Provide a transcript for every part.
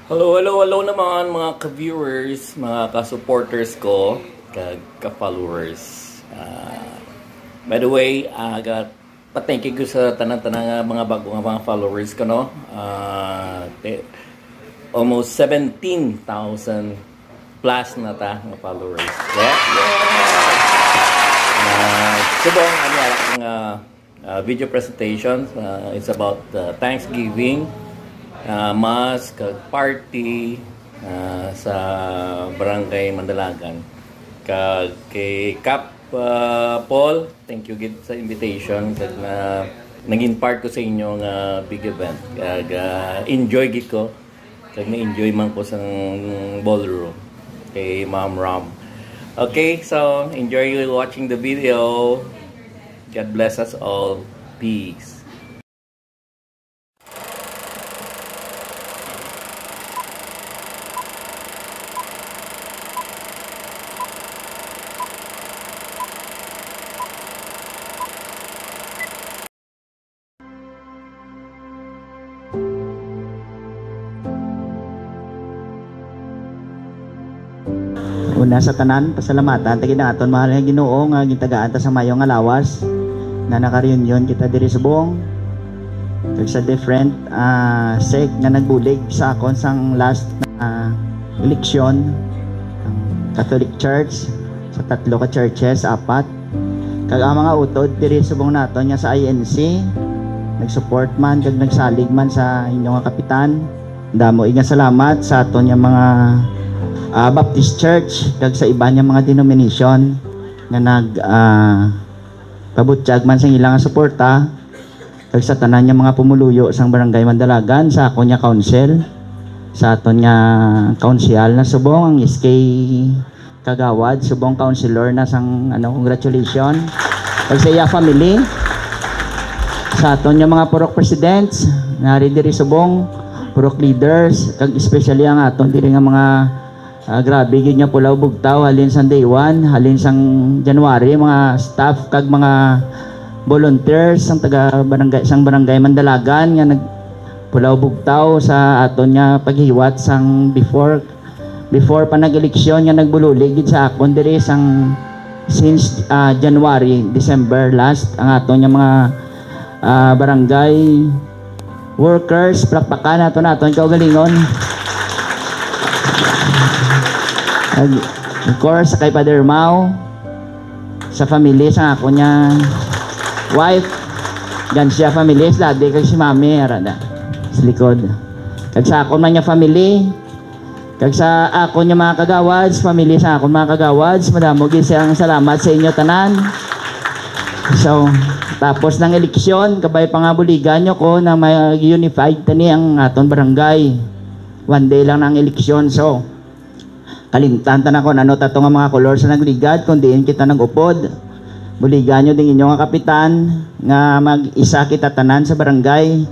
Hello, hello, hello naman mga ka-viewers, mga ka-supporters ko, ka-followers. By the way, pa-thank you sa tanang-tanang mga bagong mga followers ko, no? Almost 17,000 plus na ta mga followers. Subong ang video presentation. It's about Thanksgiving. Mas party sa Barangay Mandalagan kay Cap Paul, thank you gid sa invitation na naging part ko sa inyong big event. Enjoy gid ko kag na-enjoy man ko sa ballroom kay Ma'am Ram. Okay, so enjoy watching the video. God bless us all. Peace. Una sa tanan, pasalamatan tagi na aton mahal nga Ginoo nga gitagaan ta sa mayo nga lawas na naka-reunion kita diri sa buong kag sa different sect nga nagbulig sa akon sang last eleksyon ang Catholic Church sa 3 ka churches, 4 kag ang mga utod diri sa buong naton nga sa INC nagsupport man kag nagsalig man sa inyong kapitan. Damo nga salamat sa aton nga mga Baptist Church kag sa iba niya mga denomination nga nag pabutyag man sa ilang suporta kag sa tanan niya mga pumuluyo sang Barangay Mandalagan sa ako niya council sa aton nga council na subong ang SK Kagawad subong councilor na sang congratulations kag sa iya family sa aton niya mga purok presidents nari diri subong purok leaders kag especially ang aton diri nga mga grabe gid nga Pulaw Bugtaw halin sang day 1 halin sang January mga staff kag mga volunteers sang taga barangay sang Barangay Mandalagan nga nag Pulaw Bugtaw sa aton nga paghiwat sang before pa nag-eleksyon nga nagbululig gid sa akon diri sang since January December last ang aton nga mga barangay workers plakpakan naton kaugalingon. Of course, kay Father Mau, sa family, sa ako niya wife, gan siya family, ladi kag si mami, arada, sa likod. Kag sa ako man niya family, kag sa ako niya mga kagawads, family sa ako mga kagawads, madamo gid siyang salamat sa inyo tanan. So, tapos ng eleksyon, kabay pa nga buligan nyo ko na may unified tani ang aton barangay. 1 day lang ng eleksyon, so, kalimtan ta na ko ano tato nga mga color sa nagligad kung diin kita nagupod buligan nyo din inyo nga kapitan nga mag-isa kita tanan sa barangay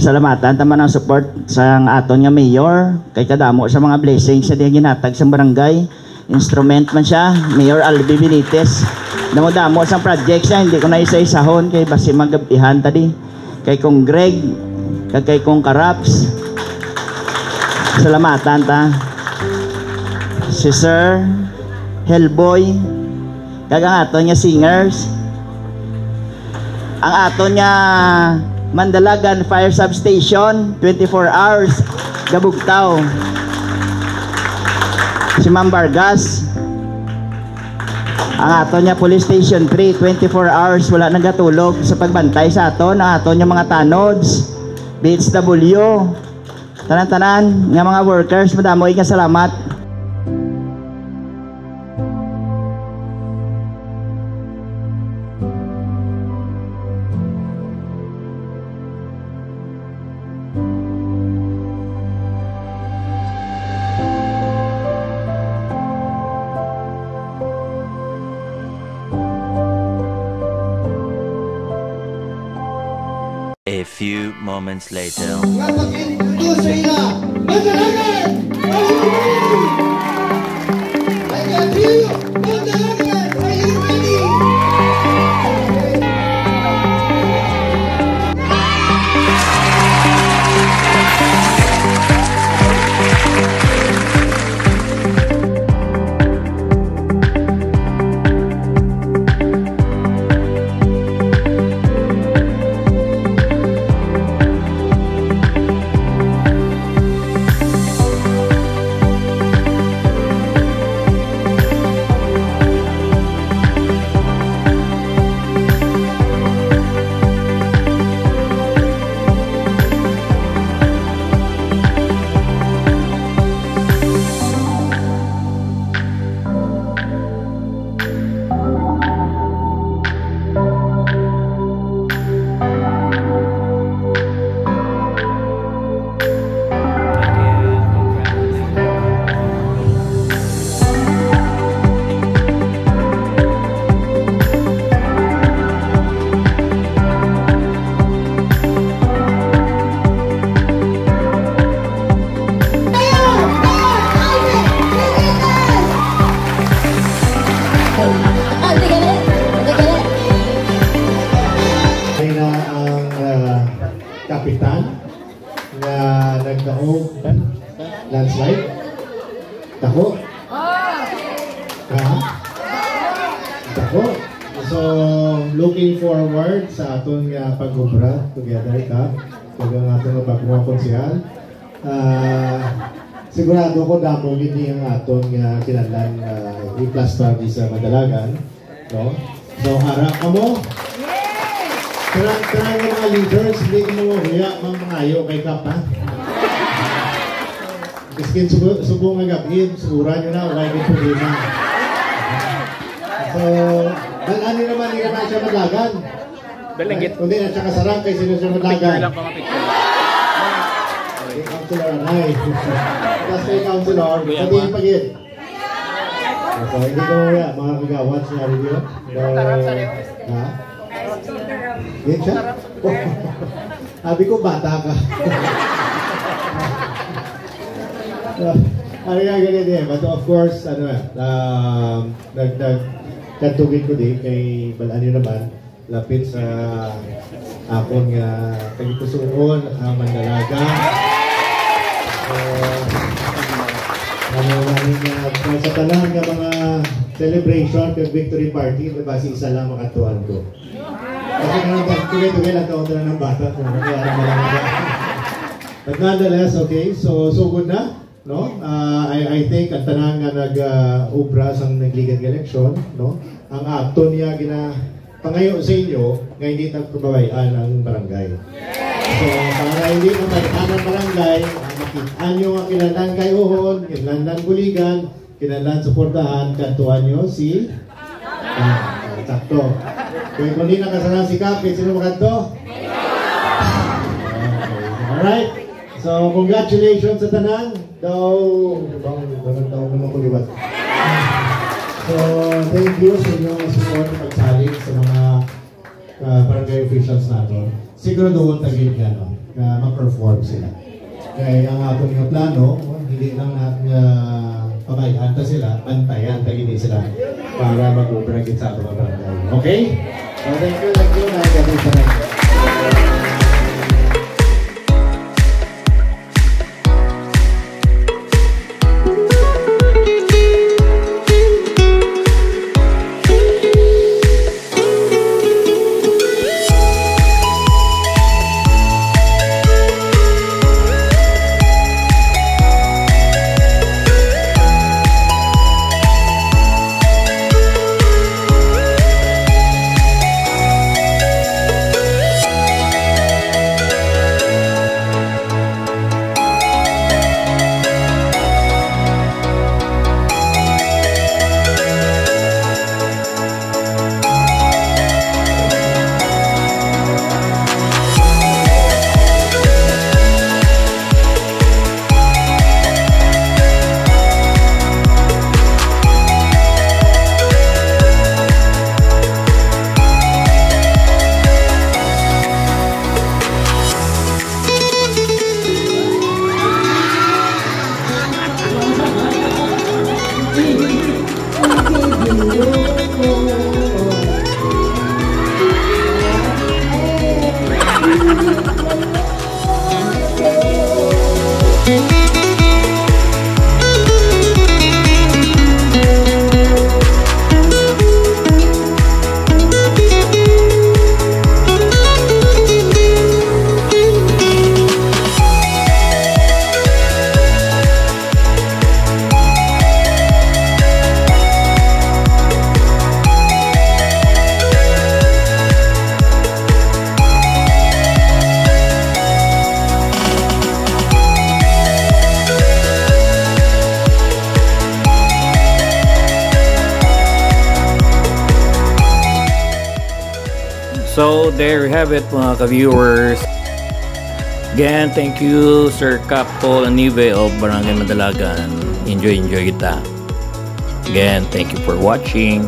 pasalamatan taman ang support sa aton nga mayor kay kadamo sa mga blessings sa diya ginatag sa barangay instrument man siya Mayor Albi Benitez damo sa project siya hindi ko na isa-isahon kay basi magabihan tadi kay kong Greg kay kong Karaps salamatan ta si Sir Hellboy kag ang aton nga singers ang aton nga Mandalagan Fire Substation 24 hours Gabugtaw si Ma'am Vargas ang aton nga Police Station 3 24 hours wala nagatulog sa pagbantay sa aton ang aton nga mga tanods BHW tanan-tanan nga mga workers madamo nga salamat. A few moments later. kapitan nga nagkaog landslide. Tako. Tako. So, looking forward sa aton nga pag-ubra together ka. Kung ang aton nga pag-mga konsihal. Sigurado ko damo hindi ang aton nga kinahanglan i-plus party sa Madalagan. No? So, harap ka mo. Terang ng mga leaders, hindi ko mo huya mangayo kay Kap, ha? Kiskin subong nga gabin, siguran nyo na, wala yung problema. So, dalaan nyo naman siya Madlagan. Kundi na siya kasarang kay sino siya Madlagan. Kay Councilor Anay. Tapos kay Councilor, pati yung pagit. So, hindi ko huya, mga kagawat siya review. Ha? Yan siya? Sabi ko, bata ka. Ano nga ganyan din. But of course, nagkatugin ko din kay Balanyo naman, lapit sa akong tagpusuon, ang Mandalaga. Sa tanan nga mga celebration kag victory party, basi isa lang makatuan ko. Kasi naman, tuloy-tuloy lang taon na ng bata. But nonetheless, okay, so good na. No? I think ang tanang nga nag-ubra sa nagligan eleksyon, no? Ang akto niya pangayo sa inyo nga hindi nagpabawayan ang barangay. So, para hindi mabayan ang barangay, makitaan nyo ang kinahanglan kay Uhon, kinahanglan buligan, kinahanglan suportahan, kantuan nyo si sakto. Kung hindi nakasarang si Kapit, sino makanto? Okay. Alright. So, congratulations sa tanan. So, thank you sa inyong support at pagsalig sa mga barangay officials natin. Siguro doon tagil ka, no? Ma-perform sila. Kaya ang atong yung plano, hindi lang natin pabayaan ta sila, bantayan, tagilin sila para mag-ubragit sa atong barangay. Okay? So, thank you. Nagkabit sa natin. So there you have it, mga ka-viewers. Again, thank you Sir Capo Anive of Barangay Madalagan. Enjoy kita. Again, thank you for watching.